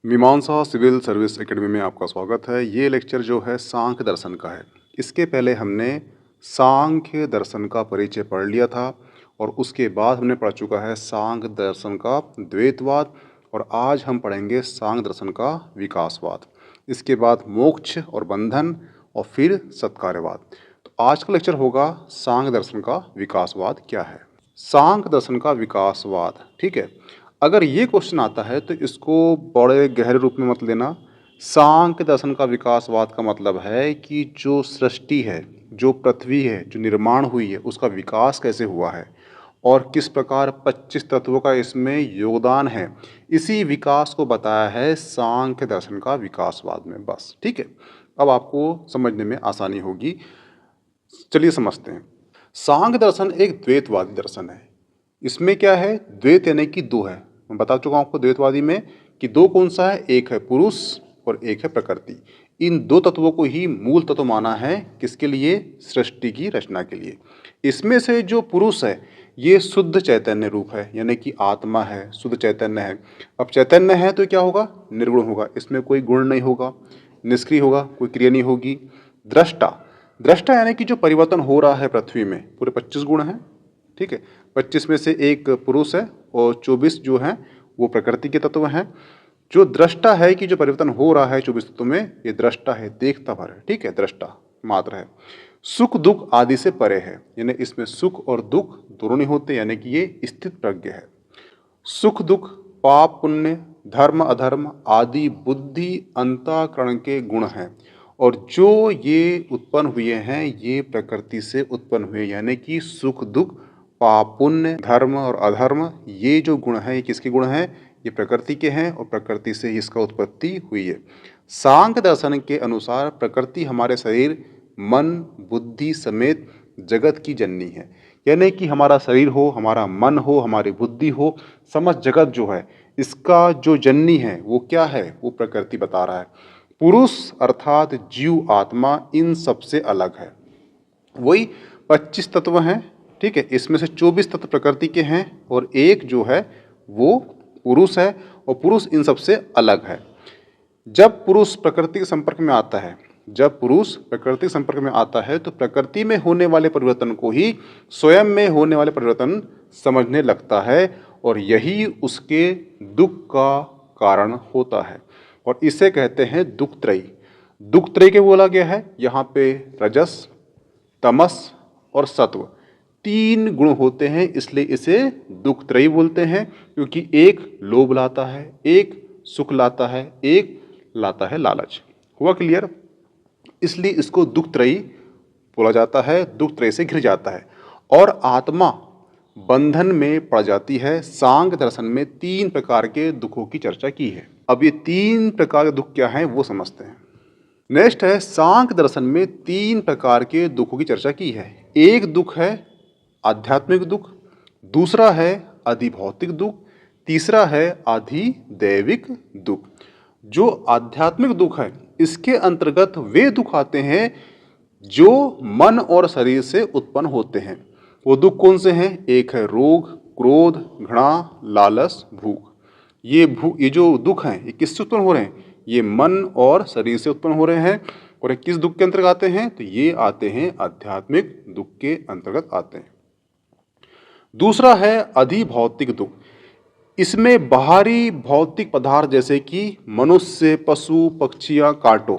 मीमांसा civil service academy में आपका स्वागत है। ये लेक्चर जो है सांख्य दर्शन का है। इसके पहले हमने सांख्य दर्शन का परिचय पढ़ लिया था और उसके बाद हमने पढ़ चुका है सांख्य दर्शन का द्वैतवाद और आज हम पढ़ेंगे सांख्य दर्शन का विकासवाद। इसके बाद मोक्ष और बंधन और फिर सत्कार्यवाद। तो आज का लेक्चर होगा सांख्य दर्शन का विकासवाद क्या है। सांख्य दर्शन का विकासवाद, ठीक है। अगर ये क्वेश्चन आता है तो इसको बड़े गहरे रूप में मत लेना। सांख्य दर्शन का विकासवाद का मतलब है कि जो सृष्टि है, जो पृथ्वी है, जो निर्माण हुई है, उसका विकास कैसे हुआ है और किस प्रकार 25 तत्वों का इसमें योगदान है, इसी विकास को बताया है सांख्य दर्शन का विकासवाद में। बस, ठीक है। अब आपको समझने में आसानी होगी। चलिए समझते हैं। सांख्य दर्शन एक द्वैतवादी दर्शन है। इसमें क्या है? द्वैत यानी कि दो है। मैं बता चुका हूँ आपको द्वैतवादी में कि दो कौन सा है, एक है पुरुष और एक है प्रकृति। इन दो तत्वों को ही मूल तत्व माना है। किसके लिए? सृष्टि की रचना के लिए। इसमें से जो पुरुष है ये शुद्ध चैतन्य रूप है, यानी कि आत्मा है, शुद्ध चैतन्य है। अब चैतन्य है तो क्या होगा? निर्गुण होगा। इसमें कोई गुण नहीं होगा, निष्क्रिय होगा, कोई क्रिया नहीं होगी। दृष्टा, दृष्टा यानी कि जो परिवर्तन हो रहा है पृथ्वी में, पूरे 25 गुण हैं, ठीक है। 25 में से एक पुरुष है और 24 जो हैं वो प्रकृति के तत्व हैं। जो दृष्टा है कि जो परिवर्तन हो रहा है 24 तत्व में, ये दृष्टा है, देखता भर है, ठीक है, दृष्टा मात्र है। सुख दुख आदि से परे है, यानी इसमें सुख और दुख दोनों नहीं होते, यानी कि ये स्थित प्रज्ञ है। सुख दुख, पाप पुण्य, धर्म अधर्म आदि बुद्धि अंतःकरण के गुण हैं और जो ये उत्पन्न हुए हैं ये प्रकृति से उत्पन्न हुए, यानी कि सुख दुख, पाप पुण्य, धर्म और अधर्म, ये जो गुण हैं ये किसके गुण हैं? ये प्रकृति के हैं और प्रकृति से ही इसका उत्पत्ति हुई है। सांख्य दर्शन के अनुसार प्रकृति हमारे शरीर, मन, बुद्धि समेत जगत की जननी है, यानी कि हमारा शरीर हो, हमारा मन हो, हमारी बुद्धि हो, समस्त जगत जो है इसका जो जननी है वो क्या है? वो प्रकृति बता रहा है। पुरुष अर्थात जीव आत्मा इन सबसे अलग है। वही 25 तत्व हैं, ठीक है। इसमें से 24 तत्व प्रकृति के हैं और एक जो है वो पुरुष है और पुरुष इन सबसे अलग है। जब पुरुष प्रकृति के संपर्क में आता है, जब पुरुष प्रकृति के संपर्क में आता है तो प्रकृति में होने वाले परिवर्तन को ही स्वयं में होने वाले परिवर्तन समझने लगता है और यही उसके दुख का कारण होता है और इसे कहते हैं दुखत्रयी। दुखत्रयी के बोला गया है यहाँ पे रजस, तमस और सत्व, तीन गुण होते हैं, इसलिए इसे दुखत्रयी बोलते हैं। क्योंकि एक लोभ लाता है, एक सुख लाता है, एक लाता है लालच। हुआ क्लियर? इसलिए इसको दुखत्रयी बोला जाता है, दुखत्रयी से घिर जाता है और आत्मा बंधन में पड़ जाती है। सांख्य दर्शन में 3 प्रकार के दुखों की चर्चा की है। अब ये 3 प्रकार के दुख क्या हैं वो समझते हैं। नेक्स्ट है, सांख्य दर्शन में 3 प्रकार के दुखों की चर्चा की है। एक दुख है आध्यात्मिक दुख, दूसरा है अधिभौतिक दुख, तीसरा है अधिदैविक दुख। जो आध्यात्मिक दुख है इसके अंतर्गत वे दुख आते हैं जो मन और शरीर से उत्पन्न होते हैं। वो दुख कौन से हैं? एक है रोग, क्रोध, घृणा, लालच, भूख। ये जो दुख हैं ये किससे उत्पन्न हो रहे हैं? ये मन और शरीर से उत्पन्न हो रहे हैं। और ये किस दुख के अंतर्गत आते हैं? तो ये आते हैं आध्यात्मिक दुख के अंतर्गत आते हैं। दूसरा है अधिभौतिक दुख। इसमें बाहरी भौतिक पदार्थ जैसे कि मनुष्य, पशु, पक्षियां, कांटों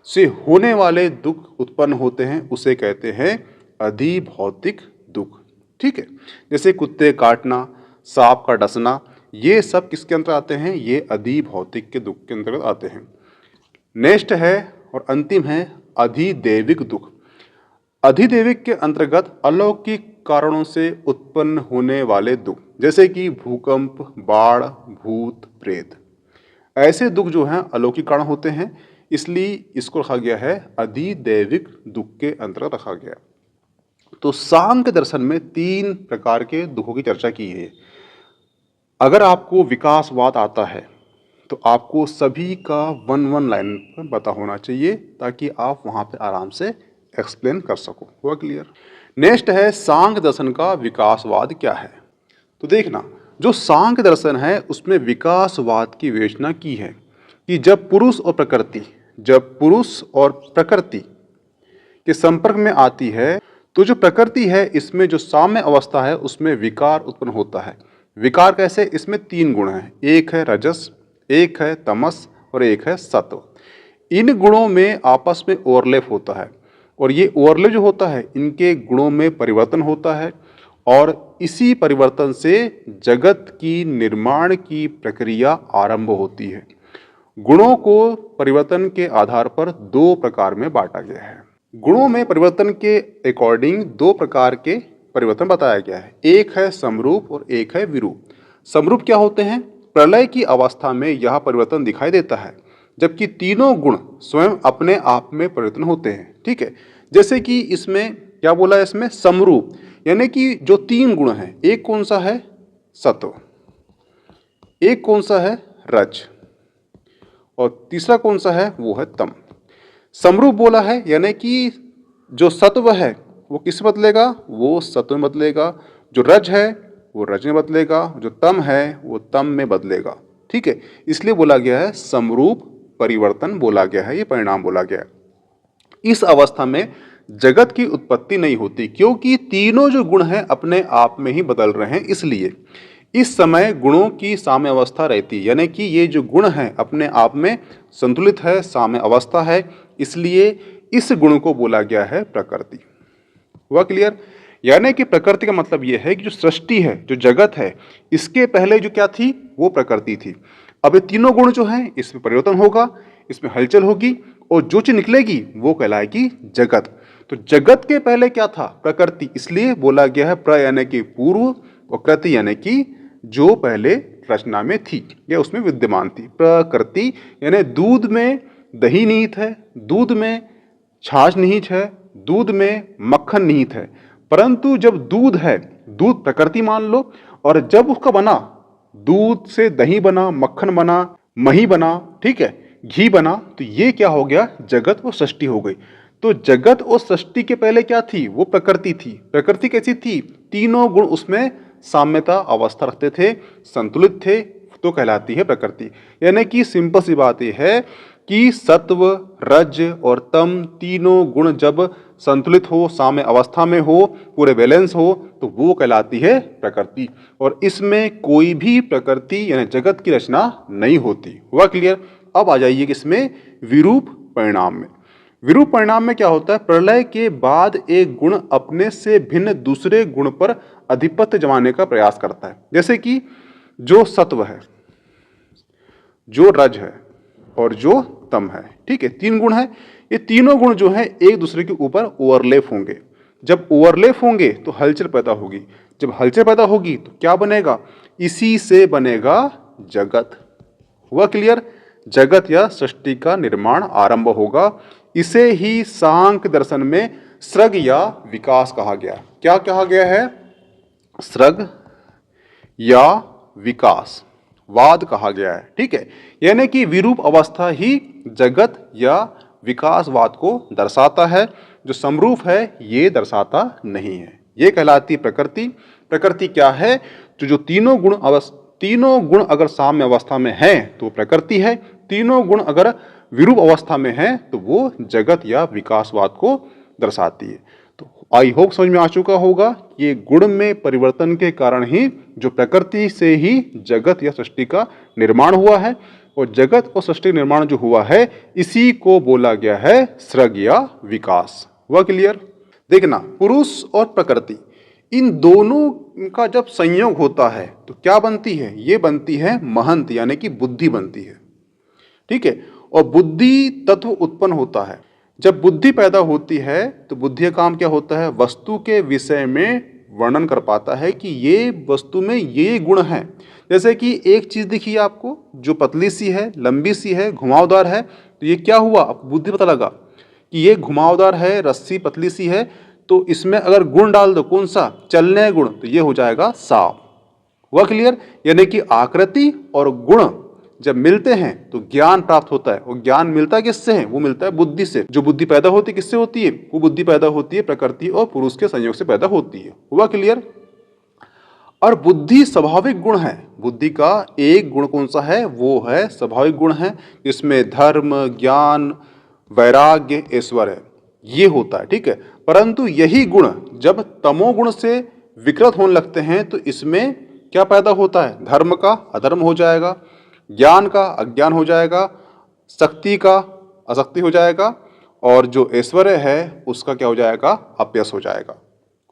से होने वाले दुख उत्पन्न होते हैं, उसे कहते हैं अधिभौतिक दुख, ठीक है। जैसे कुत्ते काटना, सांप का डसना, ये सब किसके अंतर्गत आते हैं? ये अधिभौतिक के दुख के अंतर्गत आते हैं। नेक्स्ट है और अंतिम है अधिदैविक दुख। अधिदैविक के अंतर्गत अलौकिक कारणों से उत्पन्न होने वाले दुख, जैसे कि भूकंप, बाढ़, भूत, प्रेत। ऐसे दुख जो हैं अलौकिक कारण होते हैं, इसलिए इसको रखा गया है अधिदैविक दुख के अंतर्गत रखा गया। तो सांख्य दर्शन में 3 प्रकार के दुखों की चर्चा की है। अगर आपको विकासवाद आता है तो आपको सभी का 1-1 लाइन पर पता होना चाहिए ताकि आप वहाँ पे आराम से एक्सप्लेन कर सको। हुआ क्लियर? नेक्स्ट है सांख्य दर्शन का विकासवाद क्या है। तो देखना, जो सांख्य दर्शन है उसमें विकासवाद की विवेचना की है। कि जब पुरुष और प्रकृति के संपर्क में आती है तो जो प्रकृति है इसमें जो साम्य अवस्था है उसमें विकार उत्पन्न होता है। विकार कैसे? इसमें 3 गुण हैं, एक है रजस, एक है तमस और एक है सत्व। इन गुणों में आपस में ओवरलैप होता है और ये ओवरलैप जो होता है इनके गुणों में परिवर्तन होता है और इसी परिवर्तन से जगत की निर्माण की प्रक्रिया आरंभ होती है। गुणों को परिवर्तन के आधार पर 2 प्रकार में बांटा गया है। गुणों में परिवर्तन के अकॉर्डिंग 2 प्रकार के परिवर्तन बताया गया है, एक है समरूप और एक है विरूप। समरूप क्या होते हैं? प्रलय की अवस्था में यह परिवर्तन दिखाई देता है जबकि तीनों गुण स्वयं अपने आप में परिवर्तन होते हैं। ठीक है, जैसे कि इसमें क्या बोला है, इसमें समरूप यानी कि जो 3 गुण हैं, एक कौन सा है? सत्व, एक कौन सा है? रज, और तीसरा कौन सा है? वो है तम। समरूप बोला है यानी कि जो सत्व है वो किस बदलेगा? वो सत्व में बदलेगा। जो रज है वो रज में बदलेगा, जो तम है वो तम में बदलेगा। ठीक है, इसलिए बोला गया है समरूप परिवर्तन बोला गया है, ये परिणाम बोला गया है। इस अवस्था में जगत की उत्पत्ति नहीं होती क्योंकि तीनों जो गुण हैं अपने आप में ही बदल रहे हैं। इसलिए इस समय गुणों की साम्य अवस्था रहती है यानी कि ये जो गुण हैं अपने आप में संतुलित है, साम्य अवस्था है, इसलिए इस गुण को बोला गया है प्रकृति। हुआ क्लियर? यानी कि प्रकृति का मतलब यह है कि जो सृष्टि है, जो जगत है, इसके पहले जो क्या थी वो प्रकृति थी। अब ये तीनों गुण जो हैं इसमें परिवर्तन होगा, इसमें हलचल होगी और जो चीज निकलेगी वो कहलाएगी जगत। तो जगत के पहले क्या था? प्रकृति, इसलिए बोला गया है प्र यानी कि पूर्व और कृति यानी कि जो पहले रचना में थी या उसमें विद्यमान थी। प्रकृति यानी दूध में दही निहित है, दूध में छाछ निहित है, दूध में मक्खन निहित है, परंतु जब दूध है, दूध प्रकृति मान लो, और जब उसका बना, दूध से दही बना, मक्खन बना, मही बना, ठीक है, घी बना, तो ये क्या हो गया? जगत और सृष्टि हो गई। तो जगत और सृष्टि के पहले क्या थी? वो प्रकृति थी। प्रकृति कैसी थी? तीनों गुण उसमें साम्यता अवस्था रखते थे, संतुलित थे, तो कहलाती है प्रकृति। यानी कि सिंपल सी बात यह है कि सत्व, रज और तम तीनों गुण जब संतुलित हो, साम्य अवस्था में हो, पूरे बैलेंस हो, तो वो कहलाती है प्रकृति। और इसमें कोई भी प्रकृति यानी जगत की रचना नहीं होती। हुआ क्लियर? अब आ जाइए कि इसमें विरूप परिणाम में। विरूप परिणाम में क्या होता है? प्रलय के बाद एक गुण अपने से भिन्न दूसरे गुण पर अधिपत्य जमाने का प्रयास करता है। जैसे कि जो सत्व है, जो रज है और जो तम है, ठीक है, 3 गुण है। ये तीनों गुण जो हैं एक दूसरे के ऊपर ओवरलैप होंगे। जब ओवरलैप होंगे तो हलचल पैदा होगी। जब हलचल पैदा होगी तो क्या बनेगा? इसी से बनेगा जगत। हुआ क्लियर? जगत या सृष्टि का निर्माण आरंभ होगा। इसे ही सांख्य दर्शन में सृग या विकास कहा गया। क्या कहा गया है? सृग या विकास वाद कहा गया है। ठीक है, यानी कि विरूप अवस्था ही जगत या विकासवाद को दर्शाता है, जो समरूप है ये दर्शाता नहीं है। ये कहलाती प्रकृति। प्रकृति क्या है? तो जो तीनों गुण अगर साम्य अवस्था में हैं तो प्रकृति है, तीनों गुण अगर विरूप अवस्था में हैं तो वो जगत या विकासवाद को दर्शाती है। तो आई होप समझ में आ चुका होगा, ये गुण में परिवर्तन के कारण ही जो प्रकृति से ही जगत या सृष्टि का निर्माण हुआ है, और जगत और सृष्टि निर्माण जो हुआ है इसी को बोला गया है सृग या विकास। हुआ क्लियर? देखना, पुरुष और प्रकृति इन दोनों का जब संयोग होता है तो क्या बनती है? ये बनती है महंत यानी कि बुद्धि बनती है। ठीक है, और बुद्धि तत्व उत्पन्न होता है। जब बुद्धि पैदा होती है तो बुद्धि का काम क्या होता है? वस्तु के विषय में वर्णन कर पाता है कि ये वस्तु में ये गुण हैं। जैसे कि एक चीज दिखी आपको जो पतली सी है, लंबी सी है, घुमावदार है, तो ये क्या हुआ? आपको बुद्धि पता लगा कि ये घुमावदार है, रस्सी पतली सी है, तो इसमें अगर गुण डाल दो, कौन सा? चलने गुण, तो ये हो जाएगा सांप। हुआ क्लियर? यानी कि आकृति और गुण जब मिलते हैं तो ज्ञान प्राप्त होता है, और ज्ञान मिलता किससे है? वो मिलता है बुद्धि से। जो बुद्धि पैदा होती है किससे होती है? वो बुद्धि पैदा होती है प्रकृति और पुरुष के संयोग से पैदा होती है। हुआ क्लियर? और बुद्धि स्वाभाविक गुण है। बुद्धि का एक गुण कौन सा है? वो है स्वाभाविक गुण है, जिसमें धर्म, ज्ञान, वैराग्य, ऐश्वर्य ये होता है, ठीक है। परंतु यही गुण जब तमोगुण से विकृत होने लगते हैं तो इसमें क्या पैदा होता है? धर्म का अधर्म हो जाएगा, ज्ञान का अज्ञान हो जाएगा, शक्ति का अशक्ति हो जाएगा, और जो ऐश्वर्य है उसका क्या हो जाएगा? अपयश हो जाएगा।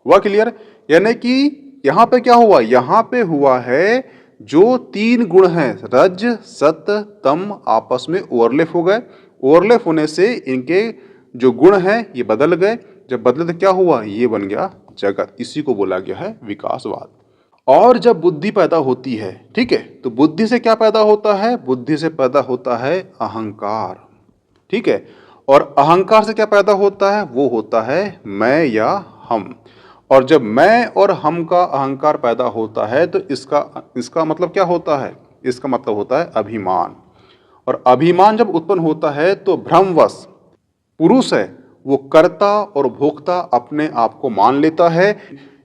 हुआ क्लियर? यानी कि यहाँ पे क्या हुआ? यहाँ पे हुआ है जो तीन गुण हैं रज, सत, तम आपस में ओवरलैप हो गए। ओवरलैप होने से इनके जो गुण हैं ये बदल गए। जब बदले तो क्या हुआ? ये बन गया जगत। इसी को बोला गया है विकासवाद। और जब बुद्धि पैदा होती है, ठीक है, तो बुद्धि से क्या पैदा होता है? बुद्धि से पैदा होता है अहंकार, ठीक है। और अहंकार से क्या पैदा होता है? वो होता है मैं या हम। और जब मैं और हम का अहंकार पैदा होता है तो इसका मतलब क्या होता है? इसका मतलब होता है अभिमान। और अभिमान जब उत्पन्न होता है तो भ्रमवश पुरुष है वो कर्ता और भोक्ता अपने आप को मान लेता है।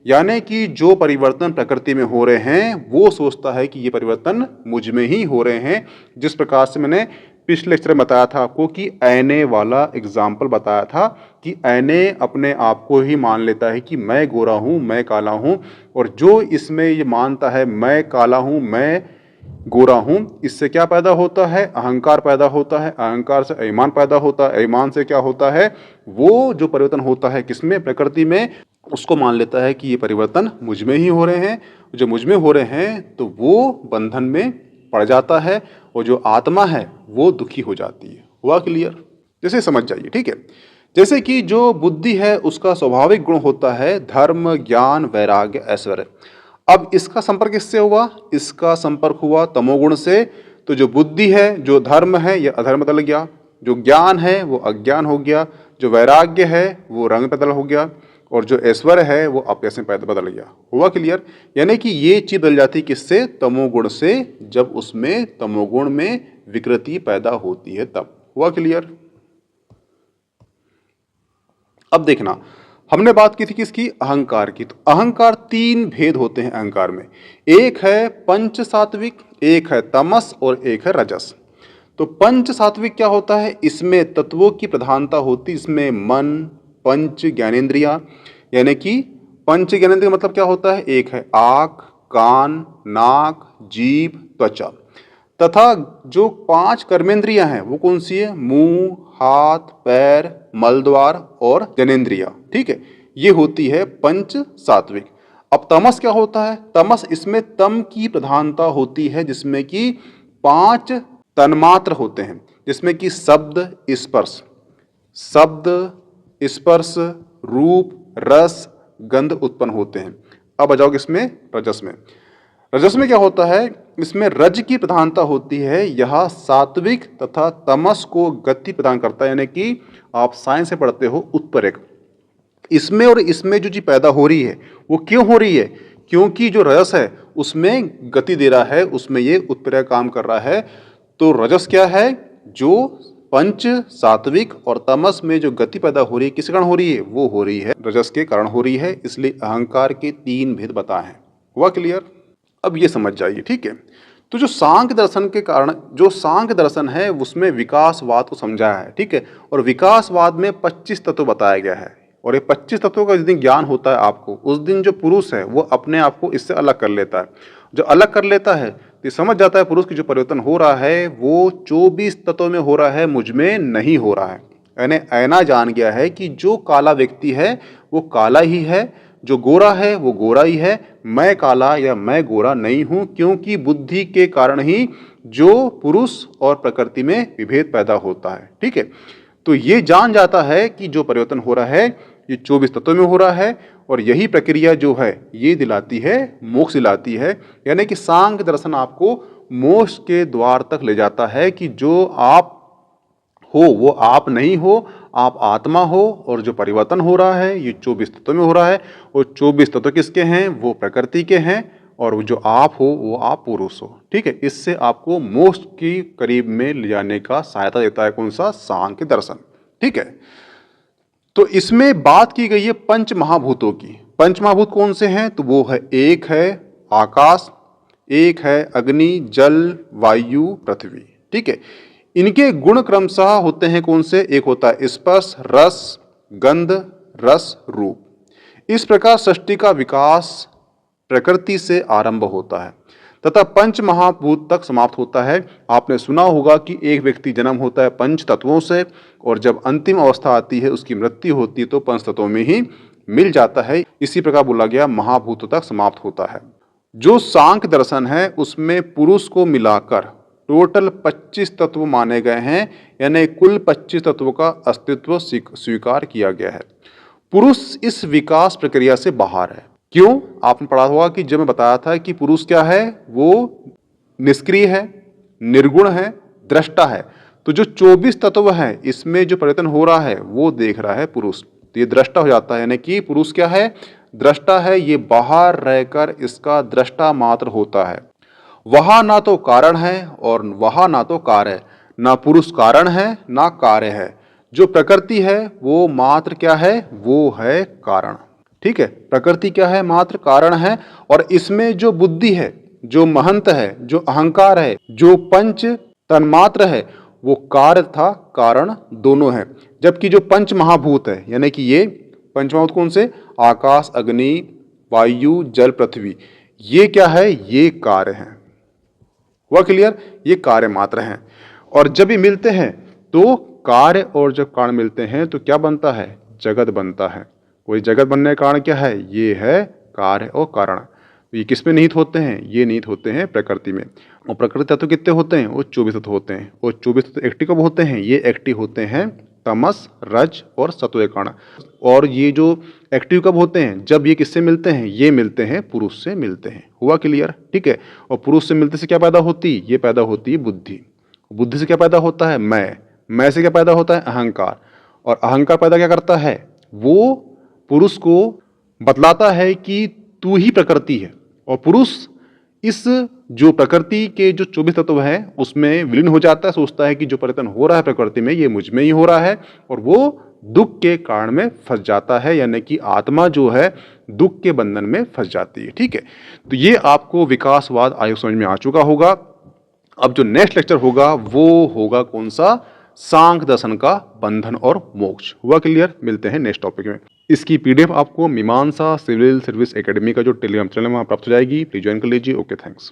यानी कि जो परिवर्तन प्रकृति में हो रहे हैं वो सोचता है कि ये परिवर्तन मुझ में ही हो रहे हैं। जिस प्रकार से मैंने पिछले लेक्चर में बताया था आपको कि ऐने वाला एग्जाम्पल बताया था कि ऐने अपने आप को ही मान लेता है कि मैं गोरा हूँ, मैं काला हूँ, और जो इसमें ये मानता है मैं काला हूँ, मैं गोरा हूँ, इससे क्या पैदा होता है? अहंकार पैदा होता है। अहंकार से अभिमान पैदा होता है। अभिमान से क्या होता है? वो जो परिवर्तन होता है किसमें? प्रकृति में, उसको मान लेता है कि ये परिवर्तन मुझ में ही हो रहे हैं। जो मुझ में हो रहे हैं तो वो बंधन में पड़ जाता है, और जो आत्मा है वो दुखी हो जाती है। हुआ क्लियर? जैसे समझ जाइए, ठीक है। जैसे कि जो बुद्धि है उसका स्वाभाविक गुण होता है धर्म, ज्ञान, वैराग्य, ऐश्वर्य। अब इसका संपर्क किससे हुआ? इसका संपर्क हुआ तमोगुण से। तो जो बुद्धि है, जो धर्म है, यह अधर्म बदल गया। जो ज्ञान है वो अज्ञान हो गया। जो वैराग्य है वो रंग बदल हो गया। और जो ऐश्वर्य है वो अपयश में बदल गया। हुआ क्लियर? यानी कि ये चीज बदल जाती किससे? तमोगुण से। जब उसमें तमोगुण में विकृति पैदा होती है तब। हुआ क्लियर? अब देखना, हमने बात की थी किसकी? अहंकार की। तो अहंकार तीन भेद होते हैं अहंकार में। एक है पंच सात्विक, एक है तमस, और एक है रजस। तो पंच सात्विक क्या होता है? इसमें तत्वों की प्रधानता होती है। इसमें मन, पंच ज्ञानेंद्रिया, यानी कि पंच ज्ञानेंद्रिय मतलब क्या होता है? एक है आँख, कान, नाक, जीभ, त्वचा, तथा जो पांच कर्मेंद्रियां हैं वो कौन सी है? मुंह, हाथ, पैर, मलद्वार और जनेंद्रिया, ठीक है। ये होती है पंच सात्विक। अब तमस क्या होता है? तमस, इसमें तम की प्रधानता होती है, जिसमें कि पांच तन्मात्र होते हैं, जिसमें कि शब्द, स्पर्श, रूप, रस, गंध उत्पन्न होते हैं। अब आ जाओ किसमें? रजस में। रजस में क्या होता है? इसमें रज की प्रधानता होती है। यह सात्विक तथा तमस को गति प्रदान करता है। यानी कि आप साइंस से पढ़ते हो उत्प्रेरक। इसमें और इसमें जो चीज पैदा हो रही है वो क्यों हो रही है? क्योंकि जो रजस है उसमें गति दे रहा है, उसमें ये उत्प्रेरक काम कर रहा है। तो रजस क्या है? जो पंच सात्विक और तमस में जो गति पैदा हो रही है किस कारण हो रही है? वो हो रही है रजस के कारण हो रही है। इसलिए अहंकार के तीन भेद बताए हैं। हुआ क्लियर? अब ये समझ जाइए, ठीक है। तो जो सांख्य दर्शन के कारण, जो सांख्य दर्शन है उसमें विकासवाद को समझाया है, ठीक है। और विकासवाद में 25 तत्व बताया गया है। और ये 25 तत्वों का जिस दिन ज्ञान होता है आपको, उस दिन जो पुरुष है वो अपने आप को इससे अलग कर लेता है। जो अलग कर लेता है तो समझ जाता है पुरुष की जो परिवर्तन हो रहा है वो 24 तत्वों में हो रहा है, मुझ में नहीं हो रहा है। यानी ऐना जान गया है कि जो काला व्यक्ति है वो काला ही है, जो गोरा है वो गोरा ही है। मैं काला या मैं गोरा नहीं हूं, क्योंकि बुद्धि के कारण ही जो पुरुष और प्रकृति में विभेद पैदा होता है, ठीक है। तो ये जान जाता है कि जो परिवर्तन हो रहा है ये 24 तत्वों में हो रहा है, और यही प्रक्रिया जो है ये दिलाती है मोक्ष दिलाती है। यानी कि सांख्य दर्शन आपको मोक्ष के द्वार तक ले जाता है कि जो आप हो वो आप नहीं हो, आप आत्मा हो, और जो परिवर्तन हो रहा है ये 24 तत्वों में हो रहा है। और 24 तत्व किसके हैं? वो प्रकृति के हैं, और जो आप हो वो आप पुरुष हो, ठीक है। इससे आपको मोक्ष की करीब में ले जाने का सहायता देता है कौन सा? सांख्य दर्शन, ठीक है। तो इसमें बात की गई है पंच महाभूतों की। पंच महाभूत कौन से हैं? तो वो है, एक है आकाश, एक है अग्नि, जल, वायु, पृथ्वी। ठीक है, इनके गुण क्रमशः होते हैं कौन से? एक होता है स्पर्श, रस, गंध, रस, रूप। इस प्रकार सृष्टि का विकास प्रकृति से आरंभ होता है तथा पंच महाभूत तक समाप्त होता है। आपने सुना होगा कि एक व्यक्ति जन्म होता है पंच तत्वों से और जब अंतिम अवस्था आती है, उसकी मृत्यु होती है, तो पंच तत्वों में ही मिल जाता है। इसी प्रकार बोला गया महाभूतों तक समाप्त होता है। जो सांख्य दर्शन है उसमें पुरुष को मिलाकर टोटल 25 तत्व माने गए हैं, यानी कुल 25 तत्वों का अस्तित्व स्वीकार किया गया है। पुरुष इस विकास प्रक्रिया से बाहर है। क्यों? आपने पढ़ा होगा कि जब मैं बताया था कि पुरुष क्या है, वो निष्क्रिय है, निर्गुण है, दृष्टा है। तो जो 24 तत्व हैं इसमें जो परिवर्तन हो रहा है वो देख रहा है पुरुष, तो ये दृष्टा हो जाता है। यानी कि पुरुष क्या है? दृष्टा है। ये बाहर रहकर इसका दृष्टा मात्र होता है। वहां ना तो कारण है और वहां ना तो कार्य है, ना पुरुष कारण है ना कार्य है। जो प्रकृति है वो मात्र क्या है? वो है कारण। ठीक है, प्रकृति क्या है? मात्र कारण है। और इसमें जो बुद्धि है, जो महंत है, जो अहंकार है, जो पंच तन्मात्र है, वो कार्य था कारण दोनों है। जबकि जो पंच महाभूत है, यानी कि ये पंच महाभूत कौन से? आकाश, अग्नि, वायु, जल, पृथ्वी, ये क्या है? ये कार्य है। हुआ क्लियर? ये कार्य मात्र हैं। और जब ये मिलते हैं तो कार्य और जब कारण मिलते हैं तो क्या बनता है? जगत बनता है। कोई जगत बनने का कारण क्या है? ये है कार्य और कारण। तो ये किस में निहित होते हैं? ये निहित होते हैं प्रकृति में। और प्रकृति तत्व कितने होते हैं? वो 24 तत्व होते हैं। और 24 तत्व एक्टिव कब होते हैं? ये एक्टिव होते हैं तमस, रज और सत्व के कारण। और ये जो एक्टिव कब होते हैं? जब ये किससे मिलते हैं? ये मिलते हैं पुरुष से मिलते हैं। हुआ क्लियर? ठीक है। और पुरुष से मिलते से क्या पैदा होती? ये पैदा होती है बुद्धि। बुद्धि से क्या पैदा होता है? मैं से क्या पैदा होता है? अहंकार। और अहंकार पैदा क्या करता है? वो पुरुष को बतलाता है कि तू ही प्रकृति है। और पुरुष इस जो प्रकृति के जो 24 तत्व हैं उसमें विलीन हो जाता है, सोचता है कि जो परिवर्तन हो रहा है प्रकृति में ये मुझ में ही हो रहा है, और वो दुख के कारण में फंस जाता है। यानी कि आत्मा जो है दुख के बंधन में फंस जाती है। ठीक है, तो ये आपको विकासवाद आयोग समझ में आ चुका होगा। अब जो नेक्स्ट लेक्चर होगा वो होगा कौन सा? सांख्य दर्शन का बंधन और मोक्ष। हुआ क्लियर? मिलते हैं नेक्स्ट टॉपिक में। इसकी पीडीएफ आपको मीमांसा सिविल सर्विस एकेडमी का जो टेलीग्राम चैनल है वहाँ प्राप्त हो जाएगी। प्लीज ज्वाइन कर लीजिए। Okay, thanks.